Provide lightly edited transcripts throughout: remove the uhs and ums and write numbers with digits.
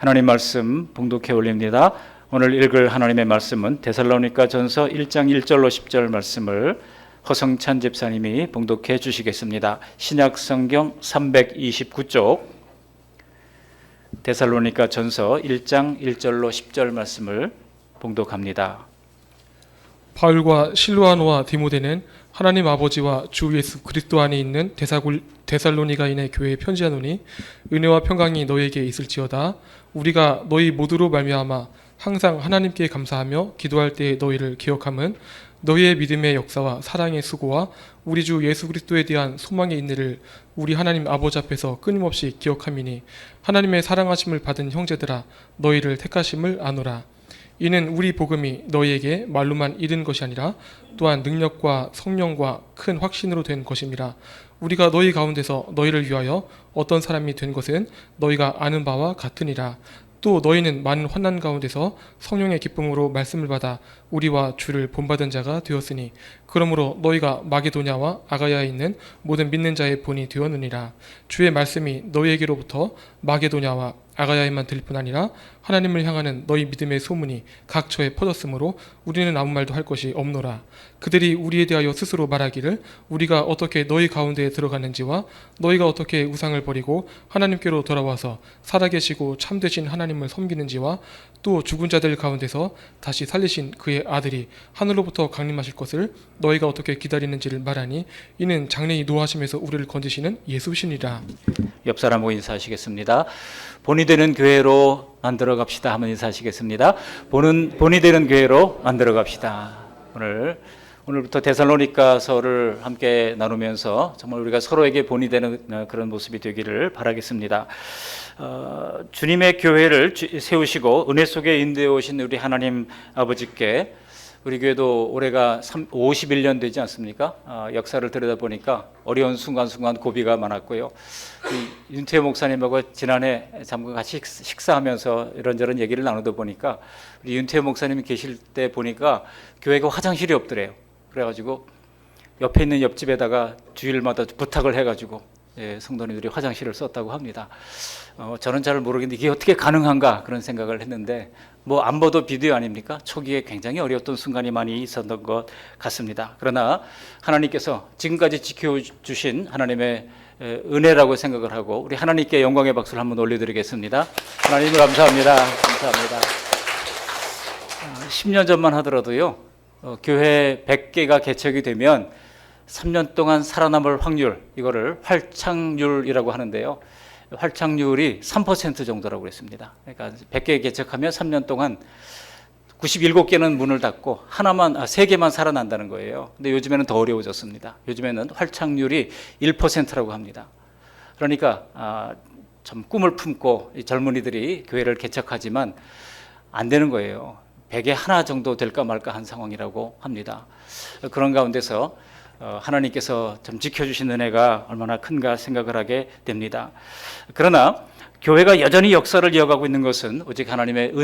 하나님 말씀 봉독해 올립니다. 오늘 읽을 하나님의 말씀은 데살로니가 전서 1장 1절로 10절 말씀을 허성찬 집사님이 봉독해 주시겠습니다. 신약 성경 329쪽 데살로니가 전서 1장 1절로 10절 말씀을 봉독합니다. 바울과 실루아노와 디모데는 하나님 아버지와 주 예수 그리스도 안에 있는 데살로니가인의 교회에 편지하노니 은혜와 평강이 너희에게 있을지어다. 우리가 너희 모두로 말미암아 항상 하나님께 감사하며 기도할 때 너희를 기억함은 너희의 믿음의 역사와 사랑의 수고와 우리 주 예수 그리스도에 대한 소망의 인내를 우리 하나님 아버지 앞에서 끊임없이 기억함이니 하나님의 사랑하심을 받은 형제들아 너희를 택하심을 아노라. 이는 우리 복음이 너희에게 말로만 이른 것이 아니라 또한 능력과 성령과 큰 확신으로 된 것임이라. 우리가 너희 가운데서 너희를 위하여 어떤 사람이 된 것은 너희가 아는 바와 같으니라. 또 너희는 많은 환난 가운데서 성령의 기쁨으로 말씀을 받아 우리와 주를 본받은 자가 되었으니 그러므로 너희가 마게도냐와 아가야에 있는 모든 믿는 자의 본이 되었느니라. 주의 말씀이 너희에게로부터 마게도냐와 아가야에만 들릴 뿐 아니라 하나님을 향하는 너희 믿음의 소문이 각 처에 퍼졌으므로 우리는 아무 말도 할 것이 없노라. 그들이 우리에 대하여 스스로 말하기를 우리가 어떻게 너희 가운데에 들어가는지와 너희가 어떻게 우상을 버리고 하나님께로 돌아와서 살아계시고 참되신 하나님을 섬기는지와 또 죽은 자들 가운데서 다시 살리신 그의 아들이 하늘로부터 강림하실 것을 너희가 어떻게 기다리는지를 말하니 이는 장래히 노하심에서 우리를 건지시는 예수시니라. 옆 사람하고 인사하시겠습니다. 본이 되는 교회로 만들어 갑시다 하면 인사하시겠습니다. 본이 되는 교회로 만들어 갑시다. 오늘부터 데살로니가서를 함께 나누면서 정말 우리가 서로에게 본이 되는 그런 모습이 되기를 바라겠습니다. 주님의 교회를 세우시고 은혜 속에 인도해 오신 우리 하나님 아버지께 우리 교회도 올해가 51년 되지 않습니까? 역사를 들여다보니까 어려운 순간순간 고비가 많았고요. 윤태호 목사님하고 지난해 잠깐 같이 식사하면서 이런저런 얘기를 나누다 보니까 우리 윤태호 목사님이 계실 때 보니까 교회가 화장실이 없더래요. 그래가지고 옆에 있는 옆집에다가 주일마다 부탁을 해가지고 성도님들이 화장실을 썼다고 합니다. 저는 잘 모르겠는데 이게 어떻게 가능한가 그런 생각을 했는데 뭐 안 봐도 비디오 아닙니까? 초기에 굉장히 어려웠던 순간이 많이 있었던 것 같습니다. 그러나 하나님께서 지금까지 지켜주신 하나님의 은혜라고 생각을 하고 우리 하나님께 영광의 박수를 한번 올려드리겠습니다. 하나님 감사합니다. 감사합니다. 10년 전만 하더라도요. 교회 100개가 개척이 되면 3년 동안 살아남을 확률, 이거를 활착률이라고 하는데요. 활착률이 3% 정도라고 그랬습니다. 그러니까 100개 개척하면 3년 동안 97개는 문을 닫고 3개만 살아난다는 거예요. 근데 요즘에는 더 어려워졌습니다. 요즘에는 활착률이 1%라고 합니다. 그러니까 참 꿈을 품고 이 젊은이들이 교회를 개척하지만 안 되는 거예요. 100에 하나 정도 될까 말까 한 상황이라고 합니다. 그런 가운데서 하나님께서 좀 지켜주신 은혜가 얼마나 큰가 생각을 하게 됩니다. 그러나 교회가 여전히 역사를 이어가고 있는 것은 오직 하나님의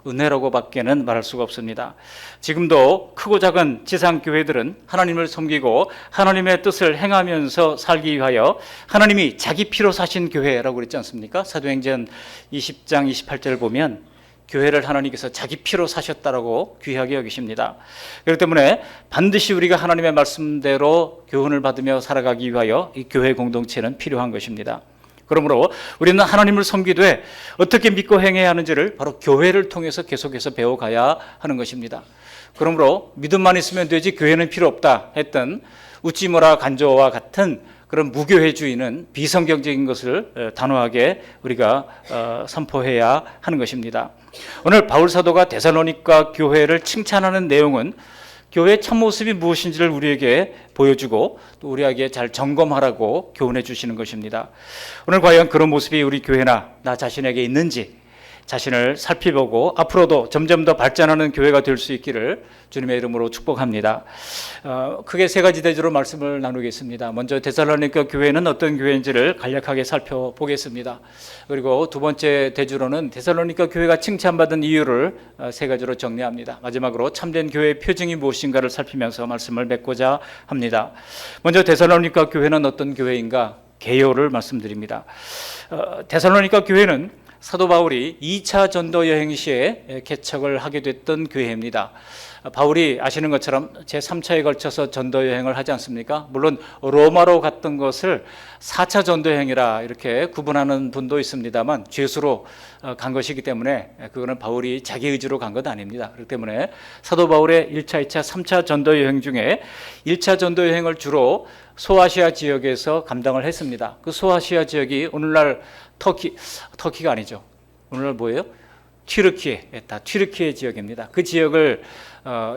은혜라고밖에는 말할 수가 없습니다. 지금도 크고 작은 지상교회들은 하나님을 섬기고 하나님의 뜻을 행하면서 살기 위하여 하나님이 자기 피로 사신 교회라고 그랬지 않습니까? 사도행전 20장 28절을 보면 교회를 하나님께서 자기 피로 사셨다라고 귀하게 여기십니다. 그렇기 때문에 반드시 우리가 하나님의 말씀대로 교훈을 받으며 살아가기 위하여 이 교회 공동체는 필요한 것입니다. 그러므로 우리는 하나님을 섬기되 어떻게 믿고 행해야 하는지를 바로 교회를 통해서 계속해서 배워가야 하는 것입니다. 그러므로 믿음만 있으면 되지 교회는 필요 없다 했던 우찌무라 간조와 같은 그런 무교회주의는 비성경적인 것을 단호하게 우리가 선포해야 하는 것입니다. 오늘 바울 사도가 데살로니가 교회를 칭찬하는 내용은 교회의 참모습이 무엇인지를 우리에게 보여주고 또 우리에게 잘 점검하라고 교훈해 주시는 것입니다. 오늘 과연 그런 모습이 우리 교회나 나 자신에게 있는지 자신을 살펴보고 앞으로도 점점 더 발전하는 교회가 될 수 있기를 주님의 이름으로 축복합니다. 크게 세 가지 대주로 말씀을 나누겠습니다. 먼저 데살로니가 교회는 어떤 교회인지를 간략하게 살펴보겠습니다. 그리고 두 번째 대주로는 데살로니가 교회가 칭찬받은 이유를 세 가지로 정리합니다. 마지막으로 참된 교회의 표징이 무엇인가를 살피면서 말씀을 맺고자 합니다. 먼저 데살로니가 교회는 어떤 교회인가? 개요를 말씀드립니다. 데살로니가 교회는 사도 바울이 2차 전도 여행 시에 개척을 하게 됐던 교회입니다. 바울이 아시는 것처럼 제3차에 걸쳐서 전도 여행을 하지 않습니까? 물론 로마로 갔던 것을 4차 전도 여행이라 이렇게 구분하는 분도 있습니다만 죄수로 간 것이기 때문에 그거는 바울이 자기 의지로 간 것 아닙니다. 그렇기 때문에 사도 바울의 1차, 2차, 3차 전도 여행 중에 1차 전도 여행을 주로 소아시아 지역에서 감당을 했습니다. 그 소아시아 지역이 오늘날 터키가 아니죠. 오늘날 뭐예요? 튀르키예 지역입니다. 그 지역을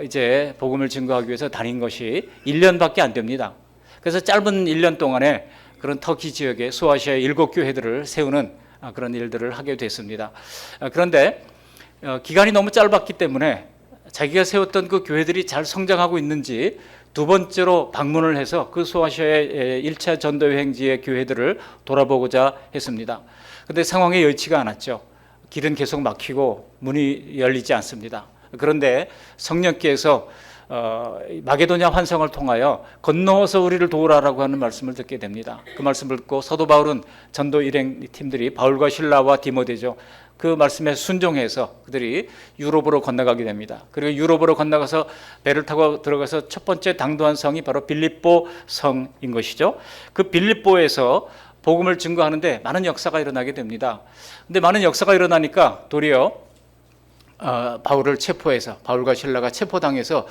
이제 복음을 증거하기 위해서 다닌 것이 1년밖에 안 됩니다. 그래서 짧은 1년 동안에 그런 터키 지역의 소아시아의 7교회들을 세우는 그런 일들을 하게 됐습니다. 그런데 기간이 너무 짧았기 때문에 자기가 세웠던 그 교회들이 잘 성장하고 있는지 두 번째로 방문을 해서 그 소아시아의 1차 전도 여행지의 교회들을 돌아보고자 했습니다. 그런데 상황이 여의치가 않았죠. 길은 계속 막히고 문이 열리지 않습니다. 그런데 성령께서 마게도냐 환상을 통하여 건너서 우리를 도우라라고 하는 말씀을 듣게 됩니다. 그 말씀을 듣고 사도 바울은 전도 일행 팀들이 바울과 실라와 디모데죠. 그 말씀에 순종해서 그들이 유럽으로 건너가게 됩니다. 그리고 유럽으로 건너가서 배를 타고 들어가서 첫 번째 당도한 성이 바로 빌립보 성인 것이죠. 그 빌립보에서 복음을 증거하는데 많은 역사가 일어나게 됩니다. 근데 많은 역사가 일어나니까 도리어 바울을 체포해서 바울과 실라가 체포당해서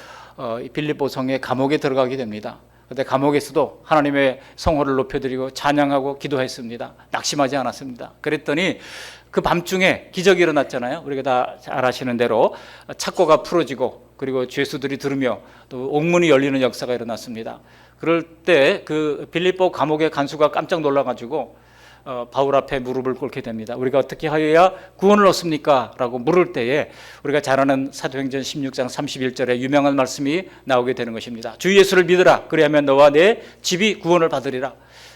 빌립보 성의 감옥에 들어가게 됩니다. 그런데 감옥에서도 하나님의 성호를 높여드리고 찬양하고 기도했습니다. 낙심하지 않았습니다. 그랬더니 그 밤중에 기적이 일어났잖아요. 우리가 다 잘 아시는 대로 착고가 풀어지고 그리고 죄수들이 들으며 또 옥문이 열리는 역사가 일어났습니다. 그럴 때 그 빌립보 감옥의 간수가 깜짝 놀라가지고 바울 앞에 무릎을 꿇게 됩니다. 우리가 어떻게 하여야 구원을 얻습니까? 라고 물을 때에 우리가 잘 아는 사도행전 16장 31절에 유명한 말씀이 나오게 되는 것입니다. 주 예수를 믿으라. 그리하면 너와 내 집이 구원을 받으리라.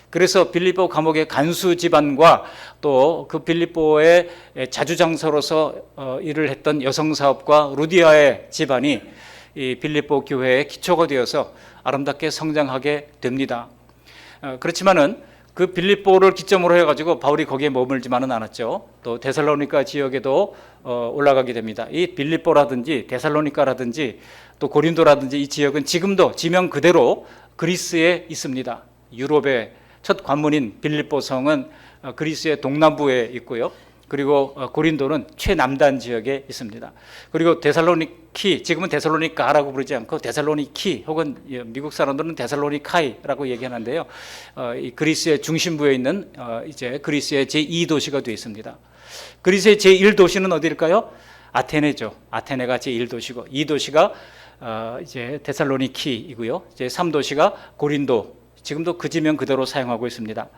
그래서 빌립보 감옥의 간수 집안과 또 그 빌립보의 자주장사로서 일을 했던 여성사업과 루디아의 집안이 이 빌립보 교회의 기초가 되어서 아름답게 성장하게 됩니다. 그렇지만은 그 빌립보를 기점으로 해가지고 바울이 거기에 머물지만은 않았죠. 또 데살로니가 지역에도 올라가게 됩니다. 이 빌립보라든지 데살로니가라든지 또 고린도라든지 이 지역은 지금도 지명 그대로 그리스에 있습니다. 유럽의 첫 관문인 빌립보 성은 그리스의 동남부에 있고요. 그리고 고린도는 최남단 지역에 있습니다. 그리고 데살로니키, 지금은 데살로니가라고 부르지 않고 데살로니키 혹은 미국 사람들은 데살로니카이라고 얘기하는데요. 이 그리스의 중심부에 있는 이제 그리스의 제2도시가 되어 있습니다. 그리스의 제1도시는 어디일까요? 아테네죠. 아테네가 제1도시고 2도시가 이제 데살로니키이고요. 제3도시가 고린도. 지금도 그 지명 그대로 사용하고 있습니다.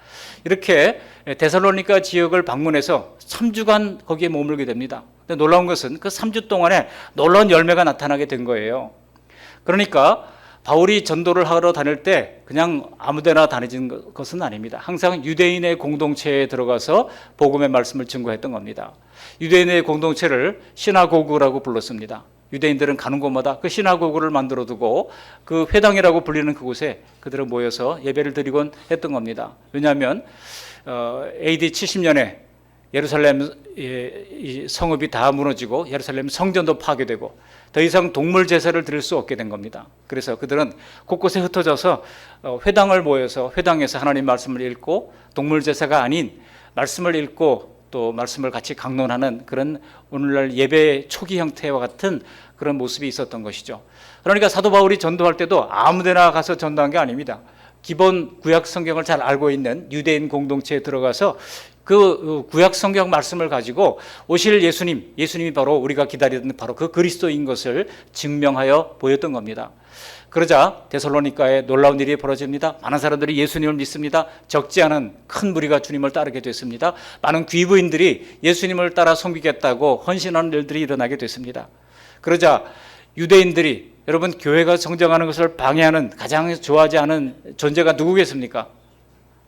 이렇게 데살로니가 지역을 방문해서 3주간 거기에 머물게 됩니다. 근데 놀라운 것은 그 3주 동안에 놀라운 열매가 나타나게 된 거예요. 그러니까 바울이 전도를 하러 다닐 때 그냥 아무데나 다니는 것은 아닙니다. 항상 유대인의 공동체에 들어가서 복음의 말씀을 증거했던 겁니다. 유대인의 공동체를 시나고그라고 불렀습니다. 유대인들은 가는 곳마다 그 시나고그를 만들어 두고 그 회당이라고 불리는 그곳에 그들은 모여서 예배를 드리곤 했던 겁니다. 왜냐하면 AD 70년에 예루살렘 성읍이 다 무너지고 예루살렘 성전도 파괴되고 더 이상 동물 제사를 드릴 수 없게 된 겁니다. 그래서 그들은 곳곳에 흩어져서 회당을 모여서 회당에서 하나님 말씀을 읽고 동물 제사가 아닌 말씀을 읽고 또 말씀을 같이 강론하는 그런 오늘날 예배의 초기 형태와 같은 그런 모습이 있었던 것이죠. 그러니까 사도 바울이 전도할 때도 아무데나 가서 전도한 게 아닙니다. 기본 구약 성경을 잘 알고 있는 유대인 공동체에 들어가서 그 구약 성경 말씀을 가지고 오실 예수님이 바로 우리가 기다리던 바로 그 그리스도인 것을 증명하여 보였던 겁니다. 그러자 데살로니가에 놀라운 일이 벌어집니다. 많은 사람들이 예수님을 믿습니다. 적지 않은 큰 무리가 주님을 따르게 됐습니다. 많은 귀부인들이 예수님을 따라 섬기겠다고 헌신하는 일들이 일어나게 됐습니다. 그러자 유대인들이 여러분 교회가 성장하는 것을 방해하는 가장 좋아하지 않은 존재가 누구겠습니까?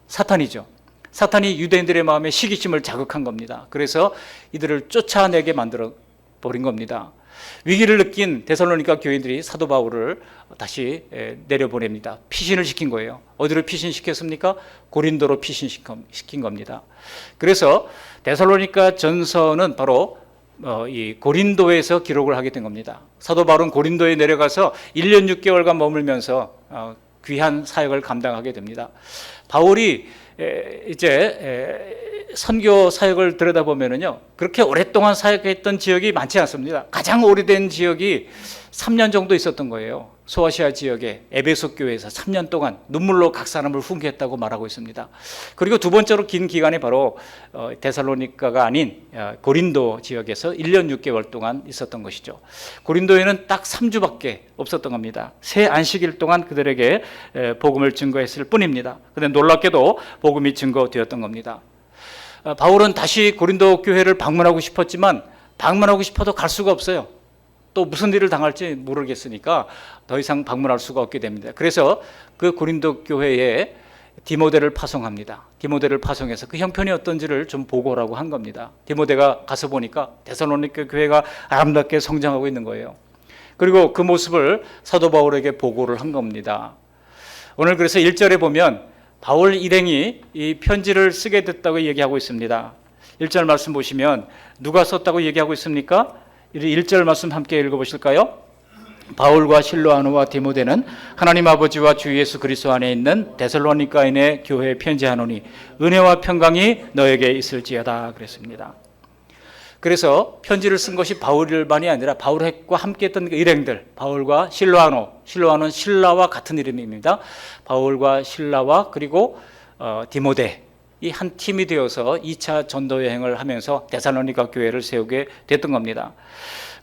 사탄이죠. 사탄이 유대인들의 마음에 시기심을 자극한 겁니다. 그래서 이들을 쫓아내게 만들어 버린 겁니다. 위기를 느낀 데살로니가 교인들이 사도 바울을 다시 내려보냅니다. 피신을 시킨 거예요. 어디로 피신시켰습니까? 고린도로 피신시킨 겁니다. 그래서 데살로니가 전서는 바로 이 고린도에서 기록을 하게 된 겁니다. 사도 바울은 고린도에 내려가서 1년 6개월간 머물면서 귀한 사역을 감당하게 됩니다. 바울이 이제 선교 사역을 들여다보면요, 그렇게 오랫동안 사역했던 지역이 많지 않습니다. 가장 오래된 지역이 3년 정도 있었던 거예요. 소아시아 지역의 에베소 교회에서 3년 동안 눈물로 각 사람을 훈계했다고 말하고 있습니다. 그리고 두 번째로 긴 기간이 바로 데살로니가가 아닌 고린도 지역에서 1년 6개월 동안 있었던 것이죠. 고린도에는 딱 3주밖에 없었던 겁니다. 새 안식일 동안 그들에게 복음을 증거했을 뿐입니다. 그런데 놀랍게도 복음이 증거되었던 겁니다. 바울은 다시 고린도 교회를 방문하고 싶었지만 방문하고 싶어도 갈 수가 없어요. 또 무슨 일을 당할지 모르겠으니까 더 이상 방문할 수가 없게 됩니다. 그래서 그 고린도 교회에 디모데를 파송합니다. 디모데를 파송해서 그 형편이 어떤지를 좀 보고라고 한 겁니다. 디모데가 가서 보니까 데살로니가 교회가 아름답게 성장하고 있는 거예요. 그리고 그 모습을 사도 바울에게 보고를 한 겁니다. 오늘 그래서 1절에 보면 바울 일행이 이 편지를 쓰게 됐다고 얘기하고 있습니다. 1절 말씀 보시면 누가 썼다고 얘기하고 있습니까? 1절 말씀 함께 읽어보실까요? 바울과 실로아노와 디모데는 하나님 아버지와 주 예수 그리스도 안에 있는 데살로니가인의 교회에 편지하노니 은혜와 평강이 너에게 있을지어다 그랬습니다. 그래서 편지를 쓴 것이 바울만이 아니라 바울과 함께 했던 일행들, 바울과 실로아노는 신라와 같은 이름입니다. 바울과 신라와 그리고 디모데, 이 한 팀이 되어서 2차 전도 여행을 하면서 데살로니가 교회를 세우게 됐던 겁니다.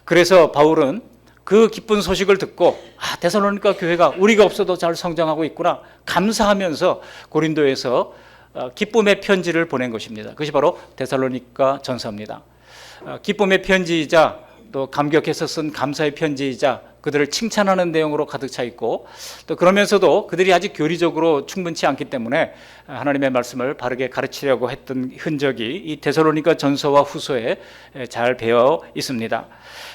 그래서 바울은 그 기쁜 소식을 듣고 데살로니가 교회가 우리가 없어도 잘 성장하고 있구나 감사하면서 고린도에서 기쁨의 편지를 보낸 것입니다. 그것이 바로 데살로니가 전서입니다. 기쁨의 편지이자 또 감격해서 쓴 감사의 편지이자 그들을 칭찬하는 내용으로 가득 차 있고 또 그러면서도 그들이 아직 교리적으로 충분치 않기 때문에 하나님의 말씀을 바르게 가르치려고 했던 흔적이 이 데살로니가 전서와 후서에 잘 배어 있습니다.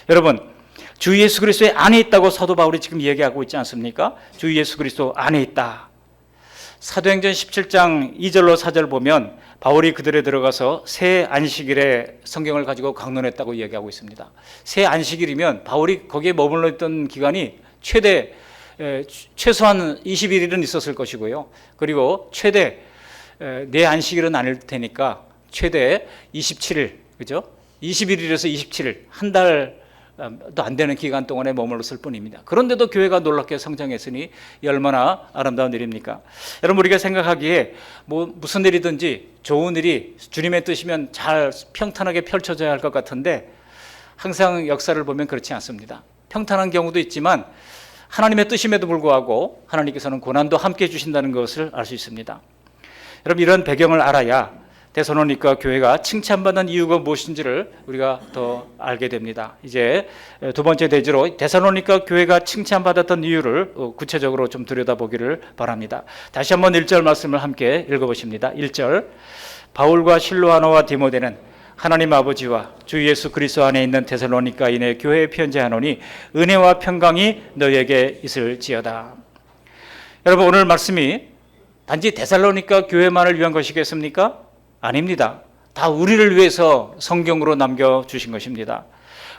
여러분, 주 예수 그리스도의 안에 있다고 사도 바울이 지금 얘기하고 있지 않습니까? 주 예수 그리스도 안에 있다. 사도행전 17장 2절로 4절 보면 바울이 그들에 들어가서 새 안식일에 성경을 가지고 강론했다고 얘기하고 있습니다. 새 안식일이면 바울이 거기에 머물러 있던 기간이 최소한 21일은 있었을 것이고요. 그리고 최대 내 안식일은 아닐 테니까 최대 27일, 그죠? 21일에서 27일, 한 달도 안 되는 기간 동안에 머물렀을 뿐입니다. 그런데도 교회가 놀랍게 성장했으니 얼마나 아름다운 일입니까? 여러분, 우리가 생각하기에 무슨 일이든지 좋은 일이 주님의 뜻이면 잘 평탄하게 펼쳐져야 할 것 같은데 항상 역사를 보면 그렇지 않습니다. 평탄한 경우도 있지만 하나님의 뜻임에도 불구하고 하나님께서는 고난도 함께 주신다는 것을 알 수 있습니다. 여러분, 이런 배경을 알아야 데살로니가 교회가 칭찬받는 이유가 무엇인지를 우리가 더 알게 됩니다. 이제 두 번째 대지로 데살로니가 교회가 칭찬받았던 이유를 구체적으로 좀 들여다보기를 바랍니다. 다시 한번 1절 말씀을 함께 읽어보십니다. 1절, 바울과 실로아노와 디모데는 하나님 아버지와 주 예수 그리스도 안에 있는 데살로니가인의 교회에 편지하노니 은혜와 평강이 너에게 있을지어다. 여러분, 오늘 말씀이 단지 데살로니가 교회만을 위한 것이겠습니까? 아닙니다. 다 우리를 위해서 성경으로 남겨주신 것입니다.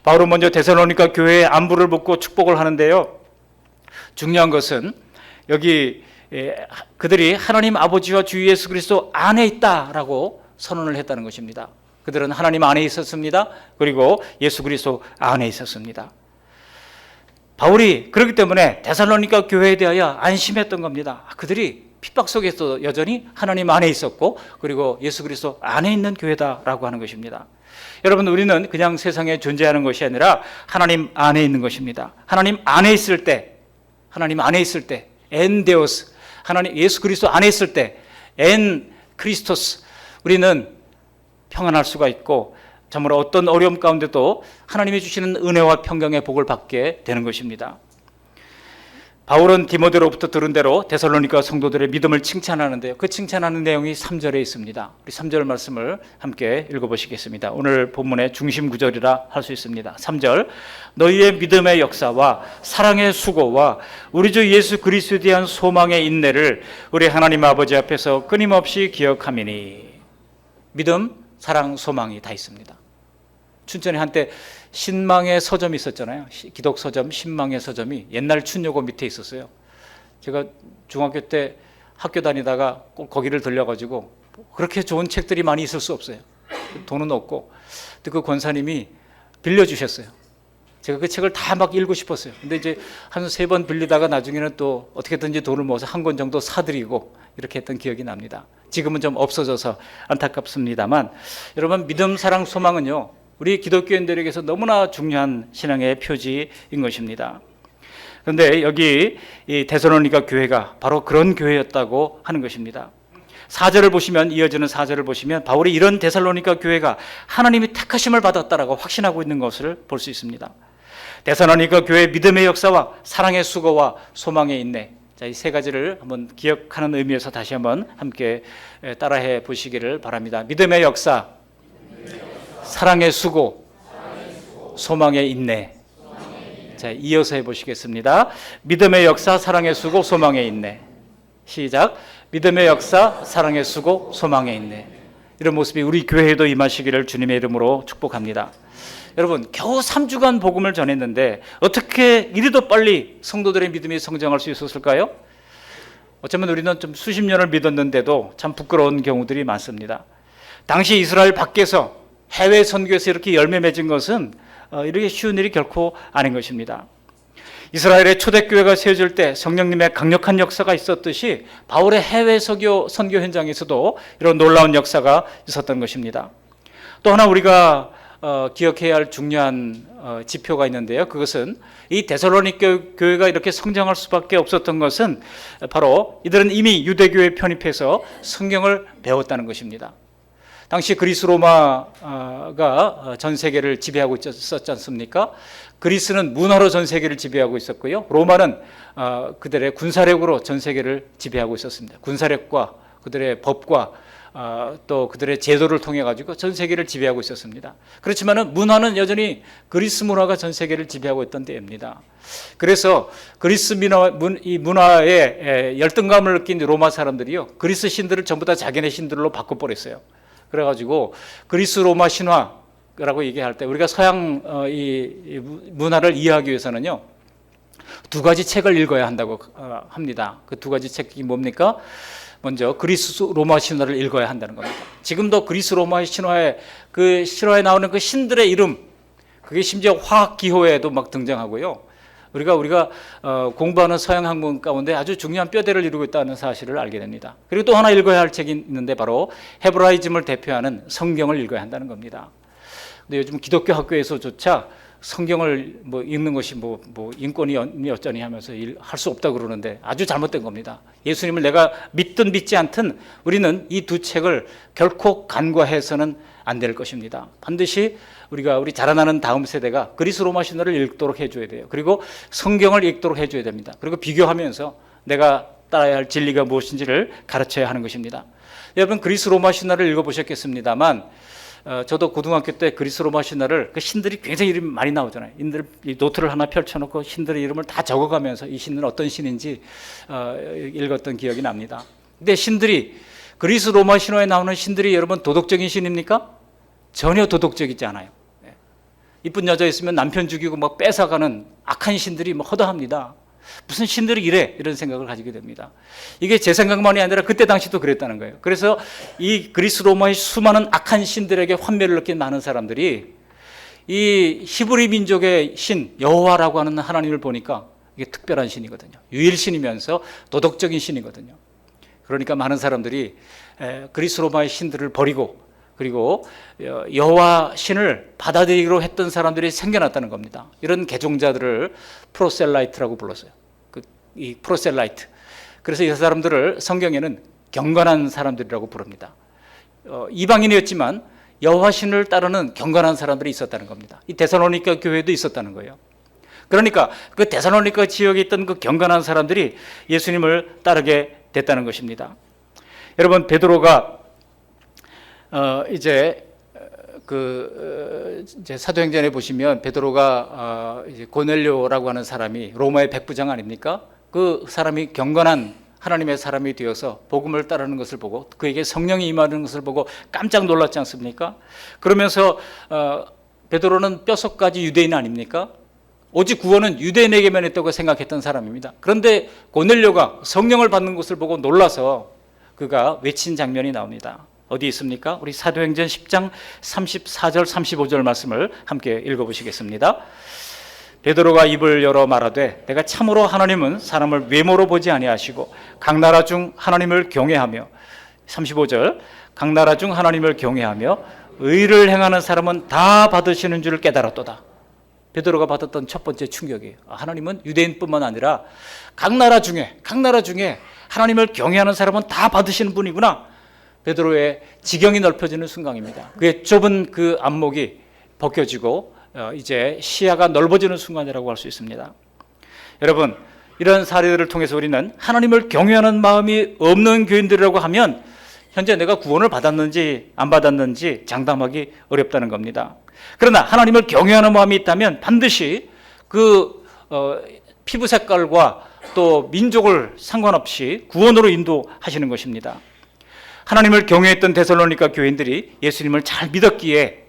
바울은 먼저 데살로니가 교회의 안부를 묻고 축복을 하는데요. 중요한 것은 여기 그들이 하나님 아버지와 주 예수 그리스도 안에 있다라고 선언을 했다는 것입니다. 그들은 하나님 안에 있었습니다. 그리고 예수 그리스도 안에 있었습니다. 바울이 그렇기 때문에 데살로니가 교회에 대하여 안심했던 겁니다. 그들이 핍박 속에서 여전히 하나님 안에 있었고 그리고 예수 그리스도 안에 있는 교회다라고 하는 것입니다. 여러분, 우리는 그냥 세상에 존재하는 것이 아니라 하나님 안에 있는 것입니다. 하나님 안에 있을 때, 엔 데오스, 하나님 예수 그리스도 안에 있을 때, 엔 크리스토스, 우리는 평안할 수가 있고 참으로 어떤 어려움 가운데도 하나님이 주시는 은혜와 평강의 복을 받게 되는 것입니다. 바울은 디모데로부터 들은 대로 데살로니가 성도들의 믿음을 칭찬하는데요. 그 칭찬하는 내용이 3절에 있습니다. 우리 3절 말씀을 함께 읽어보시겠습니다. 오늘 본문의 중심 구절이라 할 수 있습니다. 3절, 너희의 믿음의 역사와 사랑의 수고와 우리 주 예수 그리스도에 대한 소망의 인내를 우리 하나님 아버지 앞에서 끊임없이 기억하미니. 믿음, 사랑, 소망이 다 있습니다. 춘천에 한때 신망의 서점이 있었잖아요. 기독 서점, 신망의 서점이 옛날 춘여고 밑에 있었어요. 제가 중학교 때 학교 다니다가 꼭 거기를 들려가지고 그렇게 좋은 책들이 많이 있을 수 없어요. 돈은 없고. 그 권사님이 빌려주셨어요. 제가 그 책을 다 막 읽고 싶었어요. 근데 이제 한 3번 빌리다가 나중에는 또 어떻게든지 돈을 모아서 한 권 정도 사드리고 이렇게 했던 기억이 납니다. 지금은 좀 없어져서 안타깝습니다만, 여러분, 믿음, 사랑, 소망은요, 우리 기독교인들에게서 너무나 중요한 신앙의 표지인 것입니다. 그런데 여기 이 데살로니가 교회가 바로 그런 교회였다고 하는 것입니다. 4절을 보시면, 이어지는 4절을 보시면 바울이 이런 데살로니가 교회가 하나님이 택하심을 받았다라고 확신하고 있는 것을 볼 수 있습니다. 데살로니가 교회의 믿음의 역사와 사랑의 수고와 소망의 인내, 자, 이 세 가지를 한번 기억하는 의미에서 다시 한번 함께 따라해 보시기를 바랍니다. 믿음의 역사, 사랑의 수고, 소망의 인내. 자, 이어서 해보시겠습니다. 믿음의 역사, 사랑의 수고, 소망의 인내. 시작. 믿음의 역사, 사랑의 수고, 소망의 인내. 이런 모습이 우리 교회에도 임하시기를 주님의 이름으로 축복합니다. 여러분, 겨우 3주간 복음을 전했는데 어떻게 이리도 빨리 성도들의 믿음이 성장할 수 있었을까요? 어쩌면 우리는 좀 수십 년을 믿었는데도 참 부끄러운 경우들이 많습니다. 당시 이스라엘 밖에서, 해외 선교에서 이렇게 열매 맺은 것은 이렇게 쉬운 일이 결코 아닌 것입니다. 이스라엘의 초대교회가 세워질 때 성령님의 강력한 역사가 있었듯이 바울의 해외 선교 현장에서도 이런 놀라운 역사가 있었던 것입니다. 또 하나 우리가 기억해야 할 중요한 지표가 있는데요. 그것은 이 데살로니가 교회가 이렇게 성장할 수밖에 없었던 것은 바로 이들은 이미 유대교에 편입해서 성경을 배웠다는 것입니다. 당시 그리스 로마가 전 세계를 지배하고 있었지 않습니까? 그리스는 문화로 전 세계를 지배하고 있었고요. 로마는 그들의 군사력으로 전 세계를 지배하고 있었습니다. 군사력과 그들의 법과 또 그들의 제도를 통해 가지고 전 세계를 지배하고 있었습니다. 그렇지만은 문화는 여전히 그리스 문화가 전 세계를 지배하고 있던 때입니다. 그래서 그리스 문화에 열등감을 느낀 로마 사람들이요, 그리스 신들을 전부 다 자기네 신들로 바꿔버렸어요. 그래가지고 그리스 로마 신화라고 얘기할 때 우리가 서양 이 문화를 이해하기 위해서는요, 2가지 책을 읽어야 한다고 합니다. 그 2가지 책이 뭡니까? 먼저 그리스 로마 신화를 읽어야 한다는 겁니다. 지금도 그리스 로마 신화에 그 실화에 나오는 그 신들의 이름, 그게 심지어 화학 기호에도 막 등장하고요. 우리가 공부하는 서양 학문 가운데 아주 중요한 뼈대를 이루고 있다는 사실을 알게 됩니다. 그리고 또 하나 읽어야 할 책이 있는데 바로 헤브라이즘을 대표하는 성경을 읽어야 한다는 겁니다. 근데 요즘 기독교 학교에서조차 성경을 읽는 것이 인권이 어쩌니 하면서 할 수 없다고 그러는데 아주 잘못된 겁니다. 예수님을 내가 믿든 믿지 않든 우리는 이 2 책을 결코 간과해서는 안 될 것입니다. 반드시 우리 자라나는 다음 세대가 그리스 로마 신화를 읽도록 해줘야 돼요. 그리고 성경을 읽도록 해줘야 됩니다. 그리고 비교하면서 내가 따라야 할 진리가 무엇인지를 가르쳐야 하는 것입니다. 여러분, 그리스 로마 신화를 읽어보셨겠습니다만 저도 고등학교 때 그리스 로마 신화를, 그 신들이 굉장히 이름이 많이 나오잖아요. 이 노트를 하나 펼쳐놓고 신들의 이름을 다 적어가면서 이 신은 어떤 신인지 읽었던 기억이 납니다. 근데 신들이, 그리스 로마 신화에 나오는 신들이 여러분 도덕적인 신입니까? 전혀 도덕적이지 않아요. 이쁜 여자 있으면 남편 죽이고 막 뺏어가는 악한 신들이 허다합니다. 무슨 신들이 이런 생각을 가지게 됩니다. 이게 제 생각만이 아니라 그때 당시도 그랬다는 거예요. 그래서 이 그리스 로마의 수많은 악한 신들에게 환멸을 느낀 많은 사람들이 이 히브리 민족의 신 여호와라고 하는 하나님을 보니까 이게 특별한 신이거든요. 유일신이면서 도덕적인 신이거든요. 그러니까 많은 사람들이 그리스 로마의 신들을 버리고 그리고 여호와 신을 받아들이기로 했던 사람들이 생겨났다는 겁니다. 이런 개종자들을 프로셀라이트라고 불렀어요. 이 프로셀라이트. 그래서 이 사람들을 성경에는 경건한 사람들이라고 부릅니다. 이방인이었지만 여호와 신을 따르는 경건한 사람들이 있었다는 겁니다. 이 데살로니가 교회도 있었다는 거예요. 그러니까 그 데살로니가 지역에 있던 그 경건한 사람들이 예수님을 따르게 됐다는 것입니다. 여러분, 베드로가 이제 이제 사도행전에 보시면 베드로가 이제 고넬료라고 하는 사람이 로마의 백부장 아닙니까? 그 사람이 경건한 하나님의 사람이 되어서 복음을 따르는 것을 보고 그에게 성령이 임하는 것을 보고 깜짝 놀랐지 않습니까? 그러면서 베드로는 뼛속까지 유대인 아닙니까? 오직 구원은 유대인에게만 있다고 생각했던 사람입니다. 그런데 고넬료가 성령을 받는 것을 보고 놀라서 그가 외친 장면이 나옵니다. 어디 있습니까? 우리 사도행전 10장 34절 35절 말씀을 함께 읽어보시겠습니다. 베드로가 입을 열어 말하되 내가 참으로 하나님은 사람을 외모로 보지 아니하시고 각 나라 중 하나님을 경외하며 35절 각 나라 중 하나님을 경외하며 의를 행하는 사람은 다 받으시는 줄 깨달았도다. 베드로가 받았던 첫 번째 충격이에요. 하나님은 유대인뿐만 아니라 각 나라 중에 하나님을 경외하는 사람은 다 받으시는 분이구나. 베드로의 지경이 넓혀지는 순간입니다. 그의 좁은 그 안목이 벗겨지고 이제 시야가 넓어지는 순간이라고 할 수 있습니다. 여러분, 이런 사례들을 통해서 우리는 하나님을 경외하는 마음이 없는 교인들이라고 하면 현재 내가 구원을 받았는지 안 받았는지 장담하기 어렵다는 겁니다. 그러나 하나님을 경외하는 마음이 있다면 반드시 그 피부 색깔과 또 민족을 상관없이 구원으로 인도하시는 것입니다. 하나님을 경외했던 데살로니가 교인들이 예수님을 잘 믿었기에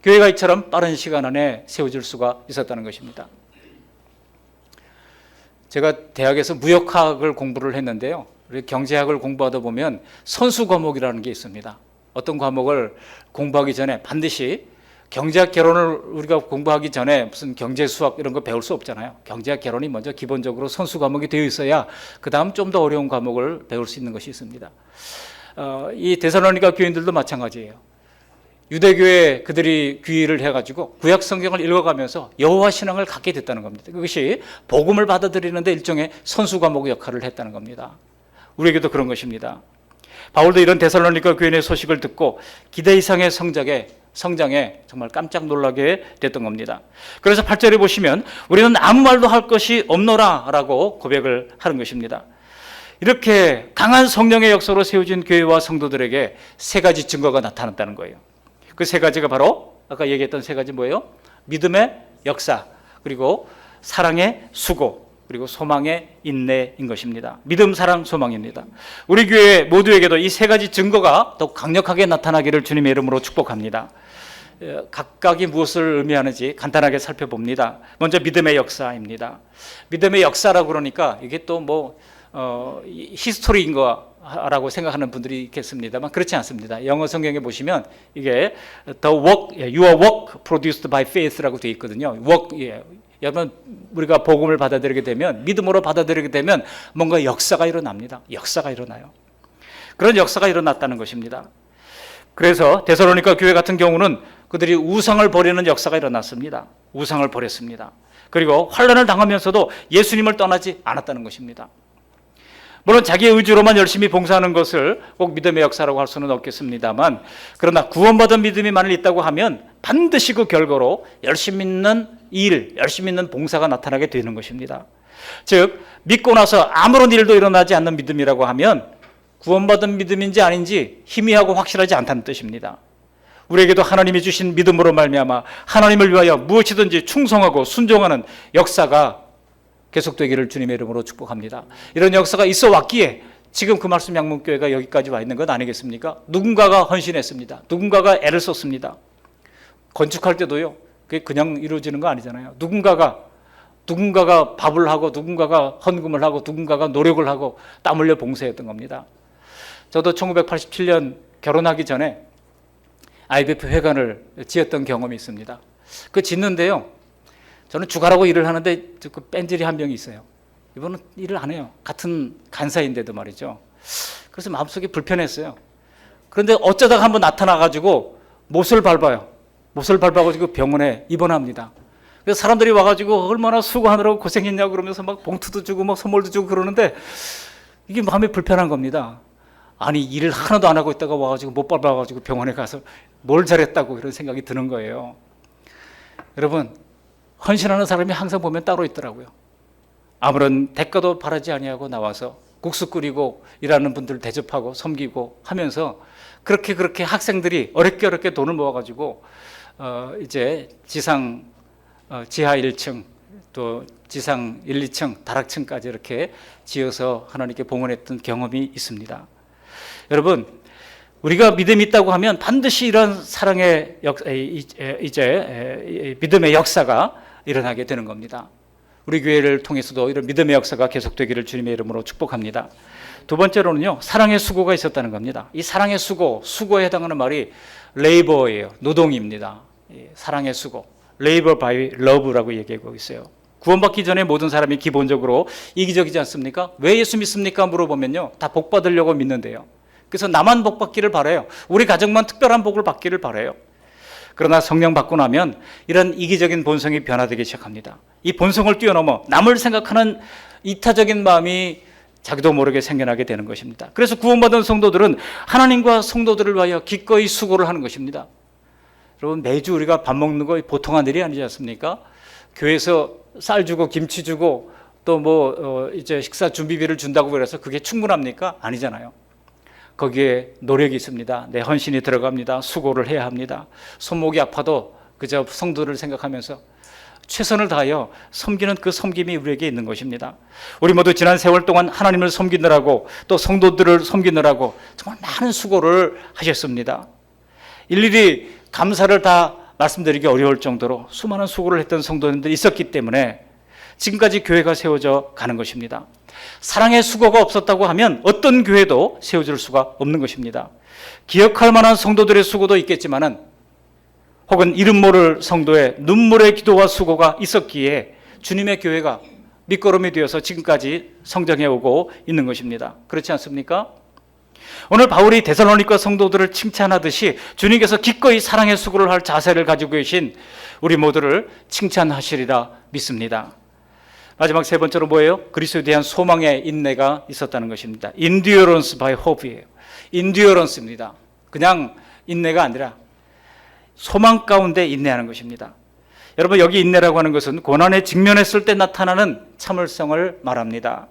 교회가 이처럼 빠른 시간 안에 세워질 수가 있었다는 것입니다. 제가 대학에서 무역학을 공부를 했는데요. 경제학을 공부하다 보면 선수 과목이라는 게 있습니다. 어떤 과목을 공부하기 전에 반드시 경제학 개론을 우리가 공부하기 전에 무슨 경제 수학 이런 거 배울 수 없잖아요. 경제학 개론이 먼저 기본적으로 선수 과목이 되어 있어야 그 다음 좀 더 어려운 과목을 배울 수 있는 것이 있습니다. 이 데살로니가 교인들도 마찬가지예요. 유대교에 그들이 귀의를 해가지고 구약 성경을 읽어가면서 여호와 신앙을 갖게 됐다는 겁니다. 그것이 복음을 받아들이는데 일종의 선수 과목 역할을 했다는 겁니다. 우리에게도 그런 것입니다. 바울도 이런 데살로니가 교인의 소식을 듣고 기대 이상의 성장에 정말 깜짝 놀라게 됐던 겁니다. 그래서 8절에 보시면 우리는 아무 말도 할 것이 없노라 라고 고백을 하는 것입니다. 이렇게 강한 성령의 역사로 세워진 교회와 성도들에게 세 가지 증거가 나타났다는 거예요. 그 세 가지가 바로 아까 얘기했던 세 가지 뭐예요? 믿음의 역사, 그리고 사랑의 수고, 그리고 소망의 인내인 것입니다. 믿음, 사랑, 소망입니다. 우리 교회 모두에게도 이 세 가지 증거가 더 강력하게 나타나기를 주님의 이름으로 축복합니다. 각각이 무엇을 의미하는지 간단하게 살펴봅니다. 먼저 믿음의 역사입니다. 믿음의 역사라고 그러니까 이게 또 뭐 히스토리인 거라고 생각하는 분들이 있겠습니다만 그렇지 않습니다. 영어 성경에 보시면 이게 the work, your work produced by faith라고 되어 있거든요. work, 여러분 우리가 복음을 받아들이게 되면 믿음으로 받아들이게 되면 뭔가 역사가 일어납니다. 역사가 일어나요. 그런 역사가 일어났다는 것입니다. 그래서 데살로니가 교회 같은 경우는 그들이 우상을 버리는 역사가 일어났습니다. 우상을 버렸습니다. 그리고 환난을 당하면서도 예수님을 떠나지 않았다는 것입니다. 물론 자기의 의지로만 열심히 봉사하는 것을 꼭 믿음의 역사라고 할 수는 없겠습니다만 그러나 구원받은 믿음이 만일 있다고 하면 반드시 그 결과로 열심히 있는 일, 열심히 있는 봉사가 나타나게 되는 것입니다. 즉 믿고 나서 아무런 일도 일어나지 않는 믿음이라고 하면 구원받은 믿음인지 아닌지 희미하고 확실하지 않다는 뜻입니다. 우리에게도 하나님이 주신 믿음으로 말미암아 하나님을 위하여 무엇이든지 충성하고 순종하는 역사가 계속되기를 주님의 이름으로 축복합니다. 이런 역사가 있어 왔기에 지금 그 말씀 양문교회가 여기까지 와 있는 것 아니겠습니까? 누군가가 헌신했습니다. 누군가가 애를 썼습니다. 건축할 때도요. 그게 그냥 이루어지는 거 아니잖아요. 누군가가 밥을 하고 누군가가 헌금을 하고 누군가가 노력을 하고 땀 흘려 봉사했던 겁니다. 저도 1987년 결혼하기 전에 IBF 회관을 지었던 경험이 있습니다. 그 짓는데요. 저는 주가라고 일을 하는데 그 뺀질이 한 명이 있어요. 이분은 일을 안 해요. 같은 간사인데도 말이죠. 그래서 마음속에 불편했어요. 그런데 어쩌다가 한번 나타나가지고 못을 밟아요. 못을 밟아가지고 병원에 입원합니다. 그래서 사람들이 와가지고 얼마나 수고하느라고 고생했냐고 그러면서 막 봉투도 주고 막 선물도 주고 그러는데 이게 마음이 불편한 겁니다. 아니 일을 하나도 안 하고 있다가 와가지고 못 밟아가지고 병원에 가서 뭘 잘했다고 이런 생각이 드는 거예요. 여러분 헌신하는 사람이 항상 보면 따로 있더라고요. 아무런 대가도 바라지 아니하고 나와서 국수 끓이고 일하는 분들 대접하고 섬기고 하면서 그렇게 학생들이 어렵게 돈을 모아가지고 이제 지상 지하 1층 또 지상 1, 2층 다락층까지 이렇게 지어서 하나님께 봉헌했던 경험이 있습니다. 여러분, 우리가 믿음이 있다고 하면 반드시 이런 사랑의 믿음의 역사가 일어나게 되는 겁니다. 우리 교회를 통해서도 이런 믿음의 역사가 계속되기를 주님의 이름으로 축복합니다. 두 번째로는요, 사랑의 수고가 있었다는 겁니다. 이 사랑의 수고에 해당하는 말이 레이버예요. 노동입니다. 사랑의 수고, 레이버 바이 러브라고 얘기하고 있어요. 구원받기 전에 모든 사람이 기본적으로 이기적이지 않습니까? 왜 예수 믿습니까? 물어보면요, 다 복 받으려고 믿는데요. 그래서 나만 복 받기를 바라요. 우리 가정만 특별한 복을 받기를 바라요. 그러나 성령 받고 나면 이런 이기적인 본성이 변화되기 시작합니다. 이 본성을 뛰어넘어 남을 생각하는 이타적인 마음이 자기도 모르게 생겨나게 되는 것입니다. 그래서 구원받은 성도들은 하나님과 성도들을 위하여 기꺼이 수고를 하는 것입니다. 여러분, 매주 우리가 밥 먹는 거 보통한 일이 아니지 않습니까? 교회에서 쌀 주고 김치 주고 또 이제 식사 준비비를 준다고 그래서 그게 충분합니까? 아니잖아요. 거기에 노력이 있습니다. 내 헌신이 들어갑니다. 수고를 해야 합니다. 손목이 아파도 그저 성도를 생각하면서 최선을 다하여 섬기는 그 섬김이 우리에게 있는 것입니다. 우리 모두 지난 세월 동안 하나님을 섬기느라고 또 성도들을 섬기느라고 정말 많은 수고를 하셨습니다. 일일이 감사를 다 말씀드리기 어려울 정도로 수많은 수고를 했던 성도님들이 있었기 때문에 지금까지 교회가 세워져 가는 것입니다. 사랑의 수고가 없었다고 하면 어떤 교회도 세워질 수가 없는 것입니다. 기억할 만한 성도들의 수고도 있겠지만은 혹은 이름 모를 성도의 눈물의 기도와 수고가 있었기에 주님의 교회가 밑거름이 되어서 지금까지 성장해 오고 있는 것입니다. 그렇지 않습니까? 오늘 바울이 데살로니가 성도들을 칭찬하듯이 주님께서 기꺼이 사랑의 수고를 할 자세를 가지고 계신 우리 모두를 칭찬하시리라 믿습니다. 마지막 세 번째로 뭐예요? 그리스도에 대한 소망의 인내가 있었다는 것입니다. Endurance by hope이에요. Endurance입니다. 그냥 인내가 아니라 소망 가운데 인내하는 것입니다. 여러분, 여기 인내라고 하는 것은 고난에 직면했을 때 나타나는 참을성을 말합니다.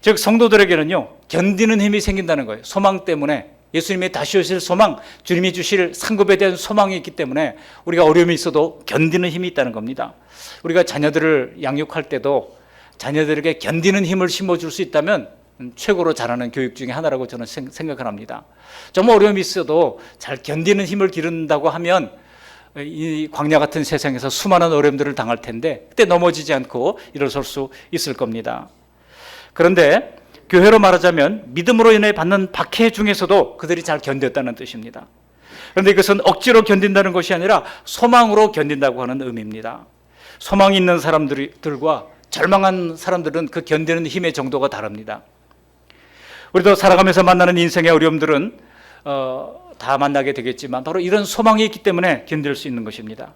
즉 성도들에게는요, 견디는 힘이 생긴다는 거예요. 소망 때문에 예수님이 다시 오실 소망, 주님이 주실 상급에 대한 소망이 있기 때문에 우리가 어려움이 있어도 견디는 힘이 있다는 겁니다. 우리가 자녀들을 양육할 때도 자녀들에게 견디는 힘을 심어줄 수 있다면 최고로 잘하는 교육 중에 하나라고 저는 생각을 합니다. 좀 어려움이 있어도 잘 견디는 힘을 기른다고 하면 이 광야 같은 세상에서 수많은 어려움들을 당할 텐데 그때 넘어지지 않고 일어설 수 있을 겁니다. 그런데 교회로 말하자면 믿음으로 인해 받는 박해 중에서도 그들이 잘 견뎠다는 뜻입니다. 그런데 이것은 억지로 견딘다는 것이 아니라 소망으로 견딘다고 하는 의미입니다. 소망이 있는 사람들과 절망한 사람들은 그 견디는 힘의 정도가 다릅니다. 우리도 살아가면서 만나는 인생의 어려움들은 다 만나게 되겠지만 바로 이런 소망이 있기 때문에 견딜 수 있는 것입니다.